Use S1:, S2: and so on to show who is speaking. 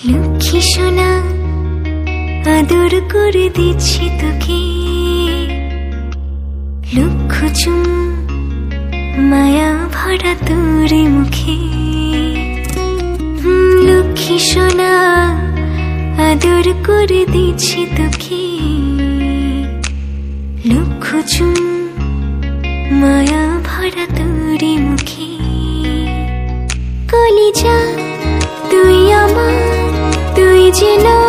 S1: লক্ষ্মী সোনা আদর করে দিচ্ছি তোকে, লক্ষ চুম মায়া ভরা তোর মুখে। লক্ষ্মী সোনা আদর করে দিচ্ছি তোকে, লক্ষ চুম মায়া ভরা তোর মুখে। কলিজা তুই আমার, তুই যেন